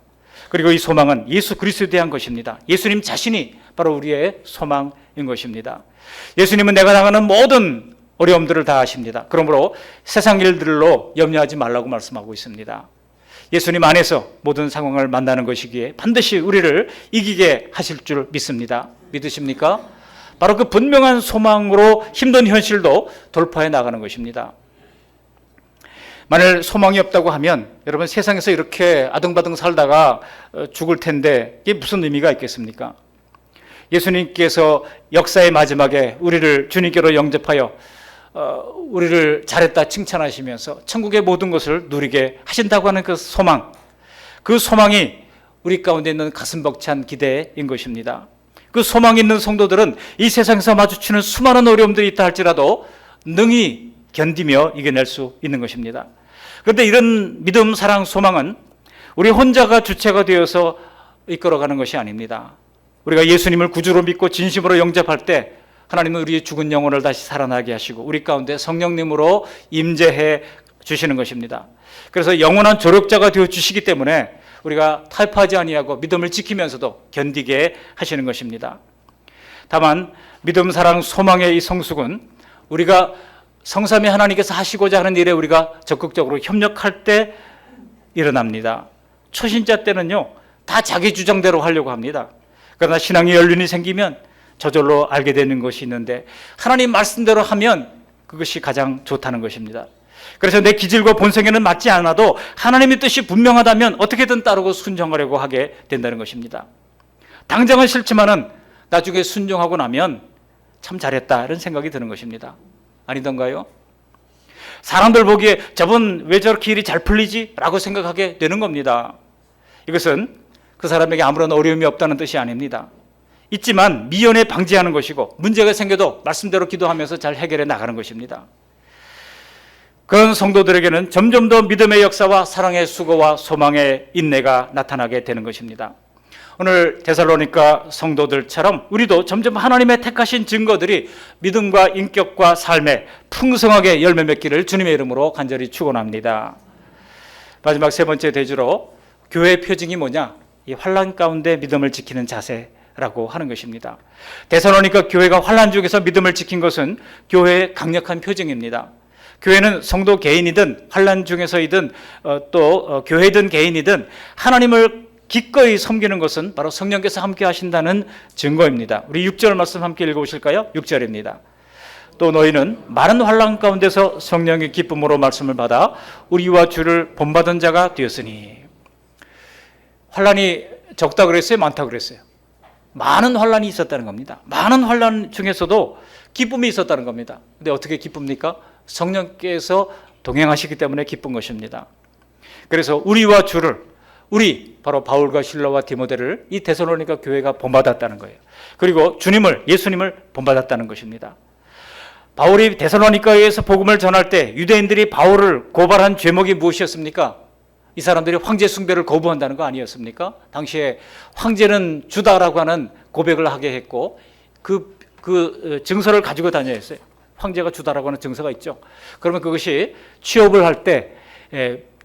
그리고 이 소망은 예수 그리스도에 대한 것입니다. 예수님 자신이 바로 우리의 소망인 것입니다. 예수님은 내가 당하는 모든 어려움들을 다 아십니다. 그러므로 세상 일들로 염려하지 말라고 말씀하고 있습니다. 예수님 안에서 모든 상황을 만나는 것이기에 반드시 우리를 이기게 하실 줄 믿습니다. 믿으십니까? 바로 그 분명한 소망으로 힘든 현실도 돌파해 나가는 것입니다. 만일 소망이 없다고 하면 여러분 세상에서 이렇게 아등바등 살다가 죽을 텐데 이게 무슨 의미가 있겠습니까? 예수님께서 역사의 마지막에 우리를 주님께로 영접하여 우리를 잘했다 칭찬하시면서 천국의 모든 것을 누리게 하신다고 하는 그 소망, 그 소망이 우리 가운데 있는 가슴 벅찬 기대인 것입니다. 그 소망이 있는 성도들은 이 세상에서 마주치는 수많은 어려움들이 있다 할지라도 능히 견디며 이겨낼 수 있는 것입니다. 그런데 이런 믿음, 사랑, 소망은 우리 혼자가 주체가 되어서 이끌어가는 것이 아닙니다. 우리가 예수님을 구주로 믿고 진심으로 영접할 때 하나님은 우리의 죽은 영혼을 다시 살아나게 하시고 우리 가운데 성령님으로 임재해 주시는 것입니다. 그래서 영원한 조력자가 되어 주시기 때문에 우리가 타협하지 아니하고 믿음을 지키면서도 견디게 하시는 것입니다. 다만 믿음, 사랑, 소망의 이 성숙은 우리가 성삼위 하나님께서 하시고자 하는 일에 우리가 적극적으로 협력할 때 일어납니다. 초신자 때는요, 다 자기 주장대로 하려고 합니다. 그러나 신앙의 연륜이 생기면 저절로 알게 되는 것이 있는데 하나님 말씀대로 하면 그것이 가장 좋다는 것입니다. 그래서 내 기질과 본성에는 맞지 않아도 하나님의 뜻이 분명하다면 어떻게든 따르고 순종하려고 하게 된다는 것입니다. 당장은 싫지만은 나중에 순종하고 나면 참 잘했다 이런 생각이 드는 것입니다. 아니던가요? 사람들 보기에 저분 왜 저렇게 일이 잘 풀리지? 라고 생각하게 되는 겁니다. 이것은 그 사람에게 아무런 어려움이 없다는 뜻이 아닙니다. 있지만 미연에 방지하는 것이고 문제가 생겨도 말씀대로 기도하면서 잘 해결해 나가는 것입니다. 그런 성도들에게는 점점 더 믿음의 역사와 사랑의 수고와 소망의 인내가 나타나게 되는 것입니다. 오늘 데살로니가 성도들처럼 우리도 점점 하나님의 택하신 증거들이 믿음과 인격과 삶에 풍성하게 열매 맺기를 주님의 이름으로 간절히 축원합니다. 마지막 세 번째 대주로 교회의 표징이 뭐냐? 이 환난 가운데 믿음을 지키는 자세라고 하는 것입니다. 데살로니가 교회가 환난 중에서 믿음을 지킨 것은 교회의 강력한 표징입니다. 교회는 성도 개인이든 환난 중에서이든 또 교회든 개인이든 하나님을 기꺼이 섬기는 것은 바로 성령께서 함께 하신다는 증거입니다. 우리 6절 말씀 함께 읽어보실까요? 6절입니다. 또 너희는 많은 환난 가운데서 성령의 기쁨으로 말씀을 받아 우리와 주를 본받은 자가 되었으니. 환난이 적다 그랬어요? 많다 그랬어요? 많은 환난이 있었다는 겁니다. 많은 환난 중에서도 기쁨이 있었다는 겁니다. 근데 어떻게 기쁩니까? 성령께서 동행하시기 때문에 기쁜 것입니다. 그래서 우리와 주를, 우리 바로 바울과 실라와 디모데를 이 데살로니가 교회가 본받았다는 거예요. 그리고 주님을, 예수님을 본받았다는 것입니다. 바울이 데살로니가에서 복음을 전할 때 유대인들이 바울을 고발한 죄목이 무엇이었습니까? 이 사람들이 황제 숭배를 거부한다는 거 아니었습니까? 당시에 황제는 주다라고 하는 고백을 하게 했고 그 증서를 가지고 다녀야 했어요. 황제가 주다라고 하는 증서가 있죠. 그러면 그것이 취업을 할 때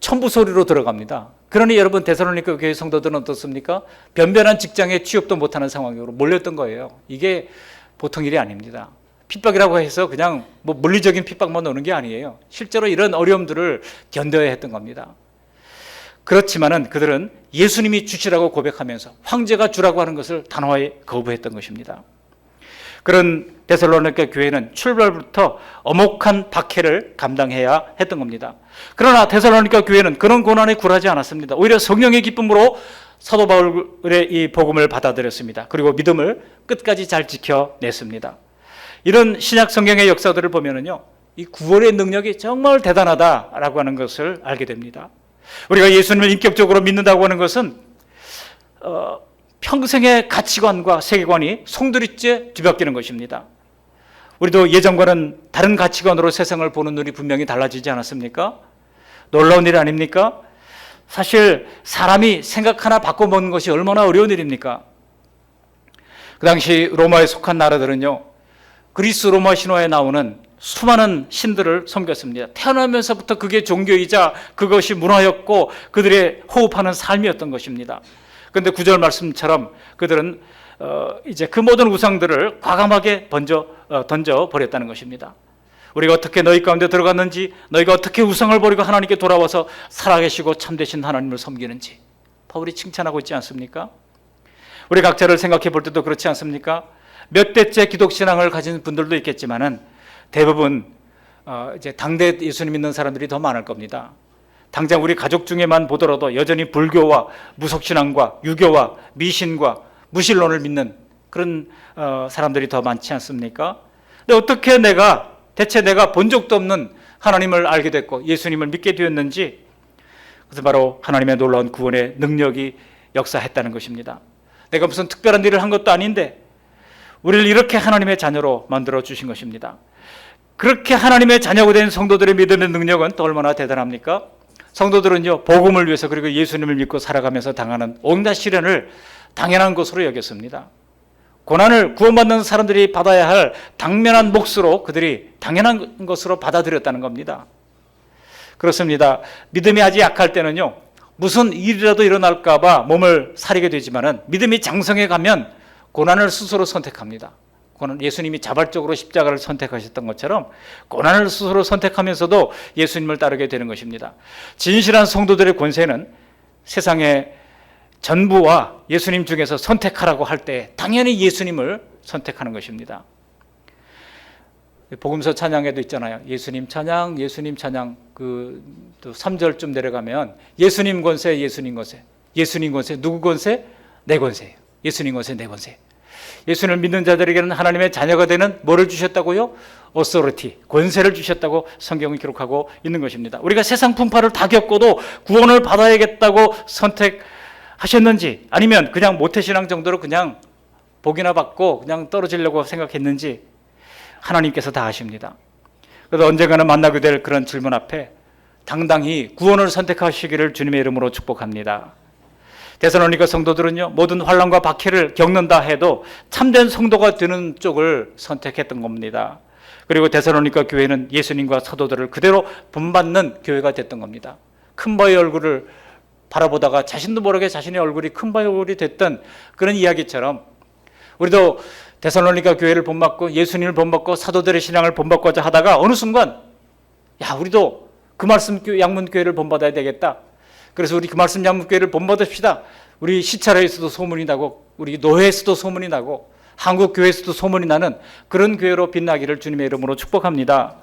첨부 서류로 들어갑니다. 그러니 여러분 데살로니가 교회 성도들은 어떻습니까? 변변한 직장에 취업도 못하는 상황으로 몰렸던 거예요. 이게 보통 일이 아닙니다. 핍박이라고 해서 그냥 뭐 물리적인 핍박만 오는 게 아니에요. 실제로 이런 어려움들을 견뎌야 했던 겁니다. 그렇지만은 그들은 예수님이 주시라고 고백하면서 황제가 주라고 하는 것을 단호하게 거부했던 것입니다. 그런 데살로니가 교회는 출발부터 엄혹한 박해를 감당해야 했던 겁니다. 그러나 데살로니가 교회는 그런 고난에 굴하지 않았습니다. 오히려 성령의 기쁨으로 사도 바울의 이 복음을 받아들였습니다. 그리고 믿음을 끝까지 잘 지켜냈습니다. 이런 신약 성경의 역사들을 보면은요, 이 구원의 능력이 정말 대단하다라고 하는 것을 알게 됩니다. 우리가 예수님을 인격적으로 믿는다고 하는 것은 평생의 가치관과 세계관이 송두리째 뒤바뀌는 것입니다. 우리도 예전과는 다른 가치관으로 세상을 보는 눈이 분명히 달라지지 않았습니까? 놀라운 일 아닙니까? 사실 사람이 생각 하나 바꿔보는 것이 얼마나 어려운 일입니까? 그 당시 로마에 속한 나라들은요, 그리스 로마 신화에 나오는 수많은 신들을 섬겼습니다. 태어나면서부터 그게 종교이자 그것이 문화였고 그들의 호흡하는 삶이었던 것입니다. 그런데 9절 말씀처럼 그들은 이제 그 모든 우상들을 과감하게 던져 버렸다는 것입니다. 우리가 어떻게 너희 가운데 들어갔는지, 너희가 어떻게 우상을 버리고 하나님께 돌아와서 살아계시고 참되신 하나님을 섬기는지 바울이 칭찬하고 있지 않습니까? 우리 각자를 생각해 볼 때도 그렇지 않습니까? 몇 대째 기독신앙을 가진 분들도 있겠지만은 대부분 이제 당대 예수님 믿는 사람들이 더 많을 겁니다. 당장 우리 가족 중에만 보더라도 여전히 불교와 무속신앙과 유교와 미신과 무신론을 믿는 그런 사람들이 더 많지 않습니까? 근데 어떻게 대체 내가 본 적도 없는 하나님을 알게 됐고 예수님을 믿게 되었는지, 그것은 바로 하나님의 놀라운 구원의 능력이 역사했다는 것입니다. 내가 무슨 특별한 일을 한 것도 아닌데 우리를 이렇게 하나님의 자녀로 만들어 주신 것입니다. 그렇게 하나님의 자녀가 된 성도들의 믿음의 능력은 또 얼마나 대단합니까? 성도들은요, 복음을 위해서 그리고 예수님을 믿고 살아가면서 당하는 온갖 시련을 당연한 것으로 여겼습니다. 고난을 구원받는 사람들이 받아야 할 당면한 몫으로 그들이 당연한 것으로 받아들였다는 겁니다. 그렇습니다. 믿음이 아직 약할 때는요, 무슨 일이라도 일어날까 봐 몸을 사리게 되지만은 믿음이 장성해 가면 고난을 스스로 선택합니다. 예수님이 자발적으로 십자가를 선택하셨던 것처럼 고난을 스스로 선택하면서도 예수님을 따르게 되는 것입니다. 진실한 성도들의 권세는 세상에 전부와 예수님 중에서 선택하라고 할 때 당연히 예수님을 선택하는 것입니다. 복음서 찬양에도 있잖아요. 예수님 찬양, 예수님 찬양. 또 3절쯤 내려가면 예수님 권세, 예수님 권세. 예수님 권세, 누구 권세? 내 권세예요. 예수님 권세, 내 권세. 예수님을 믿는 자들에게는 하나님의 자녀가 되는 뭐를 주셨다고요? authority, 권세를 주셨다고 성경은 기록하고 있는 것입니다. 우리가 세상 풍파를 다 겪고도 구원을 받아야겠다고 선택하셨는지, 아니면 그냥 모태신앙 정도로 그냥 복이나 받고 그냥 떨어지려고 생각했는지 하나님께서 다 아십니다. 그래서 언젠가는 만나게 될 그런 질문 앞에 당당히 구원을 선택하시기를 주님의 이름으로 축복합니다. 데살로니가 성도들은요, 모든 환난과 박해를 겪는다 해도 참된 성도가 되는 쪽을 선택했던 겁니다. 그리고 데살로니가 교회는 예수님과 사도들을 그대로 본받는 교회가 됐던 겁니다. 큰 바의 얼굴을 바라보다가 자신도 모르게 자신의 얼굴이 큰 바의 얼굴이 됐던 그런 이야기처럼 우리도 데살로니가 교회를 본받고 예수님을 본받고 사도들의 신앙을 본받고자 하다가 어느 순간 우리도 그 말씀 양문교회를 본받아야 되겠다. 그래서 우리 그 말씀 양문교회를 본받읍시다. 우리 시찰회에서도 소문이 나고 우리 노회에서도 소문이 나고 한국교회에서도 소문이 나는 그런 교회로 빛나기를 주님의 이름으로 축복합니다.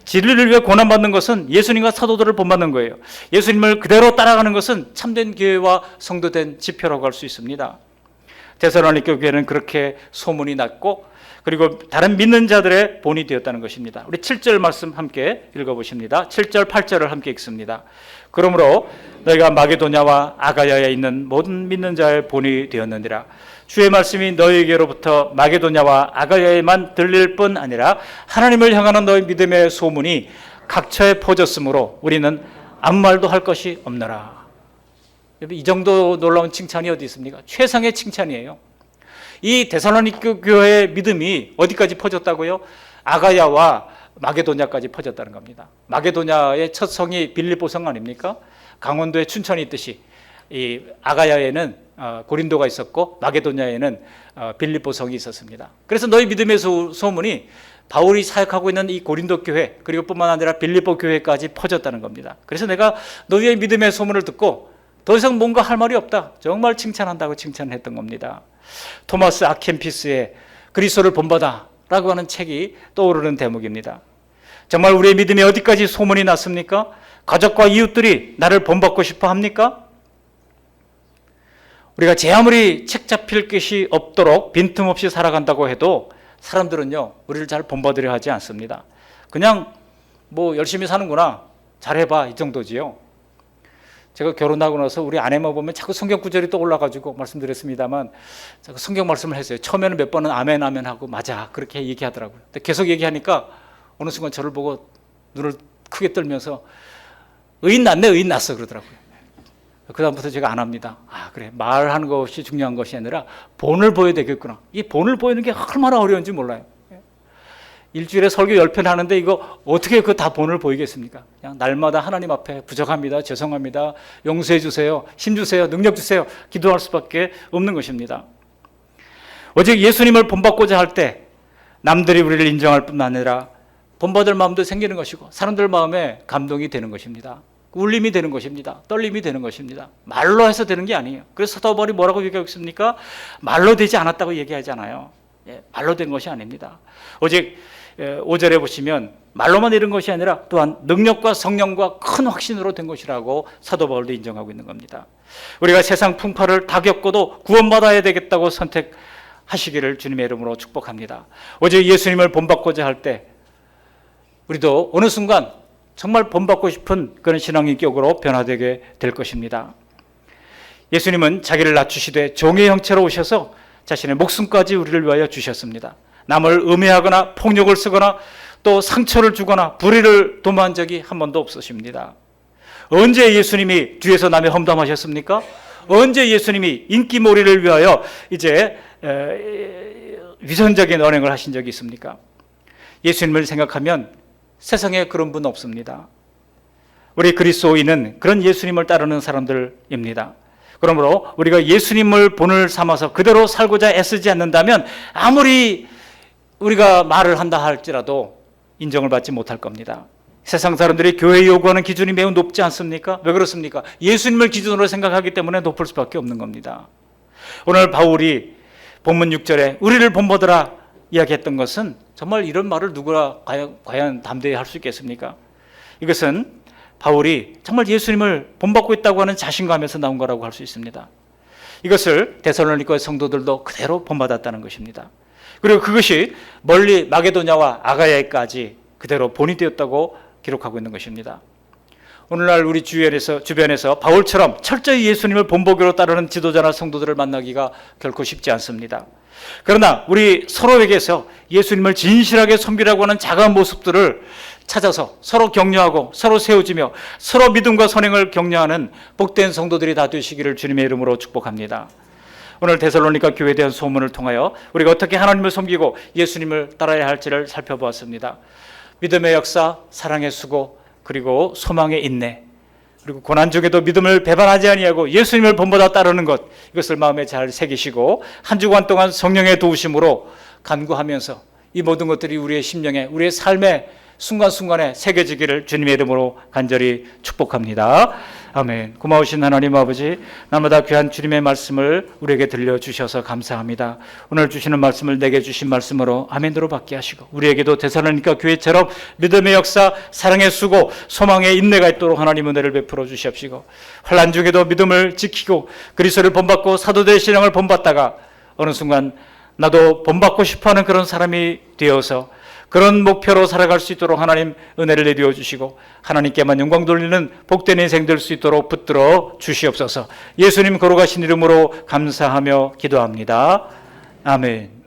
진리를 위해 고난받는 것은 예수님과 사도들을 본받는 거예요. 예수님을 그대로 따라가는 것은 참된 교회와 성도된 지표라고 할 수 있습니다. 데살로니가 교회는 그렇게 소문이 났고 그리고 다른 믿는 자들의 본이 되었다는 것입니다. 우리 7절 말씀 함께 읽어보십니다. 7절 8절을 함께 읽습니다. 그러므로 너희가 마게도냐와 아가야에 있는 모든 믿는 자의 본이 되었느니라. 주의 말씀이 너희에게로부터 마게도냐와 아가야에만 들릴 뿐 아니라 하나님을 향하는 너희 믿음의 소문이 각처에 퍼졌으므로 우리는 아무 말도 할 것이 없노라. 이 정도 놀라운 칭찬이 어디 있습니까? 최상의 칭찬이에요. 이 데살로니가 교회의 믿음이 어디까지 퍼졌다고요? 아가야와 마게도냐까지 퍼졌다는 겁니다. 마게도냐의 첫 성이 빌립보성 아닙니까? 강원도에 춘천이 있듯이 이 아가야에는 고린도가 있었고 마게도냐에는 빌립보성이 있었습니다. 그래서 너희 믿음의 소문이 바울이 사역하고 있는 이 고린도 교회 그리고 뿐만 아니라 빌립보 교회까지 퍼졌다는 겁니다. 그래서 내가 너희의 믿음의 소문을 듣고 더 이상 뭔가 할 말이 없다. 정말 칭찬한다고 칭찬했던 겁니다. 토마스 아켄피스의 그리스도를 본받아 라고 하는 책이 떠오르는 대목입니다. 정말 우리의 믿음이 어디까지 소문이 났습니까? 가족과 이웃들이 나를 본받고 싶어 합니까? 우리가 제 아무리 책 잡힐 것이 없도록 빈틈없이 살아간다고 해도 사람들은요, 우리를 잘 본받으려 하지 않습니다. 그냥 열심히 사는구나, 잘해봐, 이 정도지요. 제가 결혼하고 나서 우리 아내만 보면 자꾸 성경 구절이 또 올라가지고 말씀드렸습니다만 자꾸 성경 말씀을 했어요. 처음에는 몇 번은 아멘 아멘 하고 맞아 그렇게 얘기하더라고요. 근데 계속 얘기하니까 어느 순간 저를 보고 눈을 크게 떨면서 의인 났네, 의인 났어 그러더라고요. 그 다음부터 제가 안 합니다. 그래, 말하는 것이 중요한 것이 아니라 본을 보여야 되겠구나. 이 본을 보이는 게 얼마나 어려운지 몰라요. 일주일에 설교 10편 하는데 이거 어떻게 그 다 본을 보이겠습니까? 그냥 날마다 하나님 앞에 부족합니다, 죄송합니다, 용서해 주세요, 힘 주세요, 능력 주세요 기도할 수밖에 없는 것입니다. 오직 예수님을 본받고자 할 때 남들이 우리를 인정할 뿐만 아니라 본받을 마음도 생기는 것이고 사람들 마음에 감동이 되는 것입니다. 울림이 되는 것입니다. 떨림이 되는 것입니다. 말로 해서 되는 게 아니에요. 그래서 사도 바울이 뭐라고 얘기하고 있습니까? 말로 되지 않았다고 얘기하잖아요. 말로 된 것이 아닙니다. 오직 5절에 보시면 말로만 이룬 것이 아니라 또한 능력과 성령과 큰 확신으로 된 것이라고 사도 바울도 인정하고 있는 겁니다. 우리가 세상 풍파를 다 겪고도 구원받아야 되겠다고 선택하시기를 주님의 이름으로 축복합니다. 오직 예수님을 본받고자 할 때 우리도 어느 순간 정말 본받고 싶은 그런 신앙인격으로 변화되게 될 것입니다. 예수님은 자기를 낮추시되 종의 형체로 오셔서 자신의 목숨까지 우리를 위하여 주셨습니다. 남을 음해하거나 폭력을 쓰거나 또 상처를 주거나 불의를 도모한 적이 한 번도 없으십니다. 언제 예수님이 뒤에서 남의 험담하셨습니까? 언제 예수님이 인기몰이를 위하여 이제 위선적인 언행을 하신 적이 있습니까? 예수님을 생각하면 세상에 그런 분 없습니다. 우리 그리스도인은 그런 예수님을 따르는 사람들입니다. 그러므로 우리가 예수님을 본을 삼아서 그대로 살고자 애쓰지 않는다면 아무리 우리가 말을 한다 할지라도 인정을 받지 못할 겁니다. 세상 사람들이 교회에 요구하는 기준이 매우 높지 않습니까? 왜 그렇습니까? 예수님을 기준으로 생각하기 때문에 높을 수밖에 없는 겁니다. 오늘 바울이 본문 6절에 우리를 본보더라 이야기했던 것은 정말 이런 말을 누가 과연 담대히 할 수 있겠습니까? 이것은 바울이 정말 예수님을 본받고 있다고 하는 자신감에서 나온 거라고 할 수 있습니다. 이것을 데살로니가 성도들도 그대로 본받았다는 것입니다. 그리고 그것이 멀리 마게도냐와 아가야까지 그대로 본이 되었다고 기록하고 있는 것입니다. 오늘날 우리 주변에서 바울처럼 철저히 예수님을 본보기로 따르는 지도자나 성도들을 만나기가 결코 쉽지 않습니다. 그러나 우리 서로에게서 예수님을 진실하게 섬기라고 하는 작은 모습들을 찾아서 서로 격려하고 서로 세워지며 서로 믿음과 선행을 격려하는 복된 성도들이 다 되시기를 주님의 이름으로 축복합니다. 오늘 데살로니가 교회에 대한 소문을 통하여 우리가 어떻게 하나님을 섬기고 예수님을 따라야 할지를 살펴보았습니다. 믿음의 역사, 사랑의 수고, 그리고 소망의 인내, 그리고 고난 중에도 믿음을 배반하지 아니하고 예수님을 본보다 따르는 것, 이것을 마음에 잘 새기시고 한 주간 동안 성령의 도우심으로 간구하면서 이 모든 것들이 우리의 심령에, 우리의 삶의 순간순간에 새겨지기를 주님의 이름으로 간절히 축복합니다. 아멘. 고마우신 하나님 아버지, 날마다 귀한 주님의 말씀을 우리에게 들려주셔서 감사합니다. 오늘 주시는 말씀을 내게 주신 말씀으로 아멘으로 받게 하시고 우리에게도 데살로니가 교회처럼 믿음의 역사, 사랑의 수고, 소망의 인내가 있도록 하나님 은혜를 베풀어 주시옵시고 환난 중에도 믿음을 지키고 그리스도를 본받고 사도들의 신앙을 본받다가 어느 순간 나도 본받고 싶어하는 그런 사람이 되어서 그런 목표로 살아갈 수 있도록 하나님 은혜를 내려 주시고 하나님께만 영광 돌리는 복된 인생 될 수 있도록 붙들어 주시옵소서. 예수님 거룩하신 이름으로 감사하며 기도합니다. 아멘.